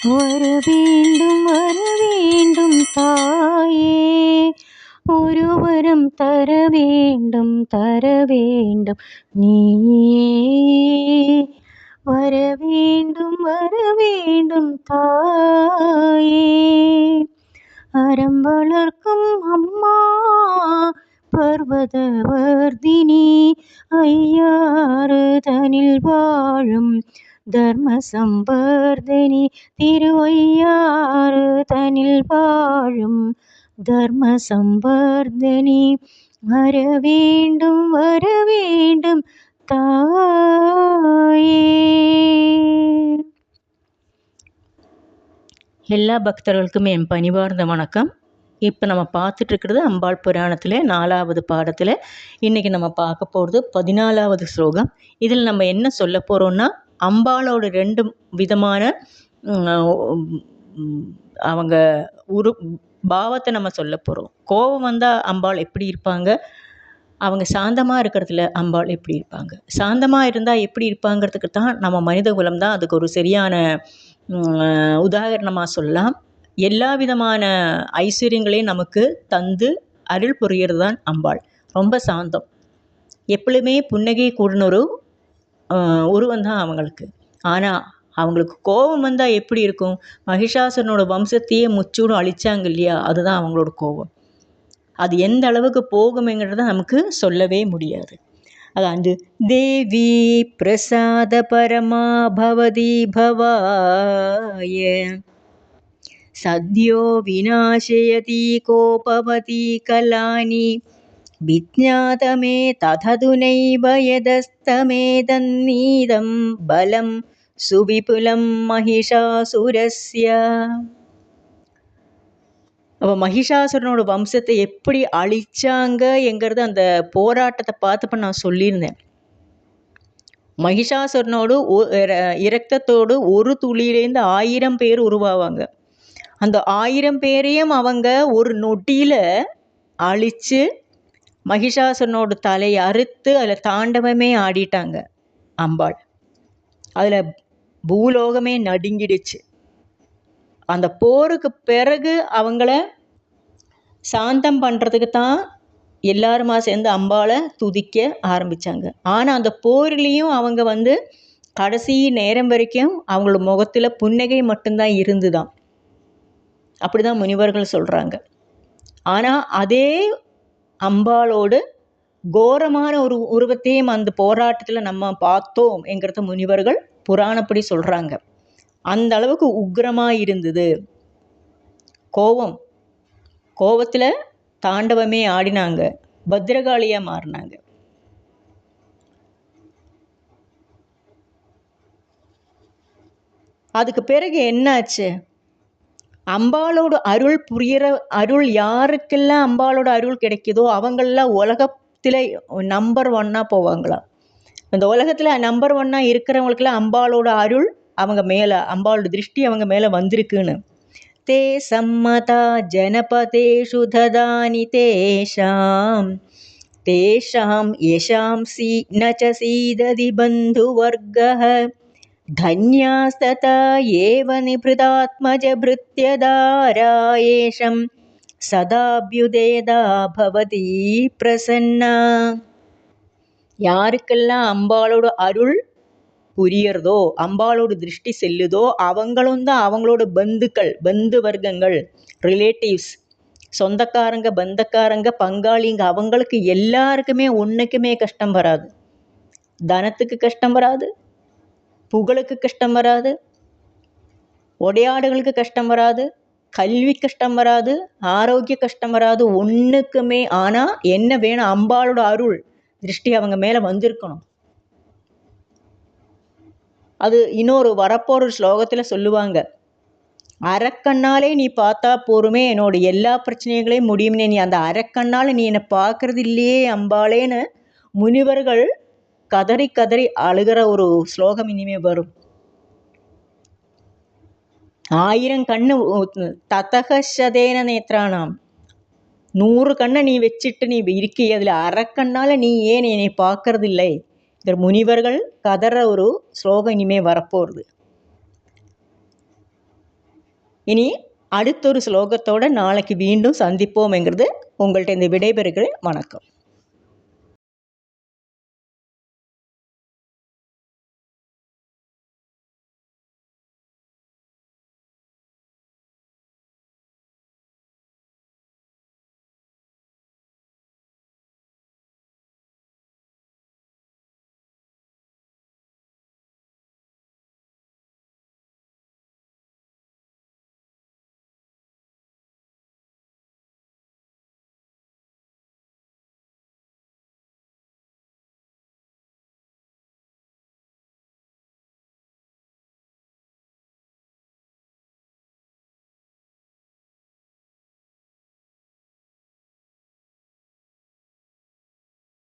வரவேண்டும் தாயே, ஒரு வரம் தர வேண்டும் நீயே. வரவேண்டும் தாயே, அறம் வளர்க்கும் அம்மா பர்வதவர்தினி, ஐயாறு தனில் வாழும் தர்ம சம்பர்தினி, திருவையாறு தனில் வாழும் தர்ம சம்பர்தினி, வரவேண்டும் தாயே. எல்லா பக்தர்களுக்கும் என் பணிவார்ந்த வணக்கம். இப்போ நம்ம பார்த்துட்ருக்கிறது அம்பாள் புராணத்தில் 4வது பாடத்தில் இன்றைக்கி நம்ம பார்க்க போகிறது 14வது ஸ்லோகம். இதில் நம்ம என்ன சொல்ல போகிறோன்னா, அம்பாளோட 2 விதமான அவங்க பாவத்தை நம்ம சொல்ல போகிறோம். கோபம் வந்தால் அம்பாள் எப்படி இருப்பாங்க, அவங்க சாந்தமாக இருக்கிறதுல அம்பாள் எப்படி இருப்பாங்க. சாந்தமாக இருந்தால் எப்படி இருப்பாங்கிறதுக்கு தான் நம்ம மனித குலம் தான் அதுக்கு ஒரு சரியான உதாரணமாக சொல்லலாம். எல்லா விதமான ஐஸ்வர்யங்களையும் நமக்கு தந்து அருள் புரிகிறது தான் அம்பாள். ரொம்ப சாந்தம், எப்பொழுதுமே புன்னகை கூடின ஒரு உருவம் தான் அவங்களுக்கு. ஆனால் அவங்களுக்கு கோபம் வந்தால் எப்படி இருக்கும்? மகிஷாசுரனோட வம்சத்தையே முச்சூடும் அழிச்சாங்க இல்லையா, அதுதான் அவங்களோட கோபம். அது எந்த அளவுக்கு போகும்ங்கிறத நமக்கு சொல்லவே முடியாது. அது தேவி பிரசாத பரமா பவதி பவாய, சத்யோ விநாசயதி கோபவதி கலானி, விஜ்ஞாதமே தததுனைவ யதஸ்தமேதன்னீதம் பலம் சுவிபுலம் மகிஷாசுரஸ்ய. அப்போ மகிஷாசுரனோட வம்சத்தை எப்படி அழிச்சாங்க என்கிறது அந்த போராட்டத்தை பார்த்தப்ப நான் சொல்லியிருந்தேன். மகிஷாசுரனோடு இரத்தத்தோடு ஒரு துளியிலேருந்து 1000 பேர் உருவாவாங்க. அந்த 1000 பேரையும் அவங்க ஒரு நொடியில் அழித்து மகிஷாசுரனோட தலையை அறுத்து அதில் தாண்டவமே ஆடிட்டாங்க அம்பாள். அதில் பூலோகமே நடுங்கிடுச்சு. அந்த போருக்கு பிறகு அவங்கள சாந்தம் பண்ணுறதுக்கு தான் எல்லாருமா சேர்ந்து அம்பாளை துதிக்க ஆரம்பித்தாங்க. ஆனால் அந்த போர்லேயும் அவங்க கடைசி நேரம் வரைக்கும் அவங்களோட முகத்தில் புன்னகை மட்டும்தான் இருந்துதான். அப்படி தான் முனிவர்கள் சொல்கிறாங்க. ஆனால் அதே அம்பாளோடு கோரமான ஒரு உருவத்தையும் அந்த போராட்டத்தில் நம்ம பார்த்தோம் என்கிறத முனிவர்கள் புராணப்படி சொல்கிறாங்க. அந்த அளவுக்கு உக்கிரமாக இருந்தது. கோபத்தில் தாண்டவமே ஆடினாங்க, பத்ரகாளியாக மாறினாங்க. அதுக்கு பிறகு என்னாச்சு? அம்பாளோட அருள் யாருக்கெல்லாம் அம்பாளோட அருள் கிடைக்குதோ அவங்களெல்லாம் உலகத்தில் நம்பர் 1 போவாங்களாம். அந்த உலகத்தில் நம்பர் 1 இருக்கிறவங்களுக்கெல்லாம் அம்பாளோட அருள் அவங்க மேலே, அம்பாளோட திருஷ்டி அவங்க மேலே வந்திருக்குன்னு. தே சம்மதா ஜனபதேஷு ததானி தேஷாம் யசாம்சி நச சீததி பந்துவர்கः धन्यास्तता एव निभृतात्मज भृत्यदारायेशं सदाभ्युदेदा भवति प्रसन्ना. யாருக்கெல்லாம் அம்பாளோட அருள் புரியறதோ, அம்பாளோட திருஷ்டி செல்லுதோ, அவங்களும் தான் அவங்களோட பந்து வர்க்கங்கள், ரிலேட்டிவ்ஸ், சொந்தக்காரங்க, பந்தக்காரங்க, பங்காளிங்க, அவங்களுக்கு எல்லாருக்குமே ஒன்றுக்குமே கஷ்டம் வராது. தனத்துக்கு கஷ்டம் வராது, புகழுக்கு கஷ்டம் வராது, உடையாடுகளுக்கு கஷ்டம் வராது, கல்வி கஷ்டம் வராது, ஆரோக்கிய கஷ்டம் வராது, ஒன்றுக்குமே. ஆனால் என்ன வேணும்? அம்பாளோட அருள் திருஷ்டி அவங்க மேலே வந்திருக்கணும். அது இன்னொரு வரப்போகிற ஸ்லோகத்தில் சொல்லுவாங்க, அரக்கண்ணாலே நீ பார்த்தா போருமே என்னோட எல்லா பிரச்சனைகளையும் முடியும்னே, நீ அந்த அரக்கண்ணால் நீ என்னை பார்க்கறது இல்லையே அம்பாளேன்னு முனிவர்கள் கதறி கதறி அழுகிற ஒரு ஸ்லோகம் இனிமே வரும். 1000 கண்ணு ததகசதேன நேத்ரானாம், 100 கண்ணை நீ வச்சுட்டு நீ இருக்கி, அதில் அரக்கண்ணால் நீ ஏன் என்னை பார்க்கறது இல்லை? முனிவர்கள் கதற ஒரு ஸ்லோகம் இனிமே வரப்போகுது. இனி அடுத்தொரு ஸ்லோகத்தோடு நாளைக்கு மீண்டும் சந்திப்போம்ங்கிறது உங்கள்கிட்ட இந்த விடைபெறுகிறேன். வணக்கம்.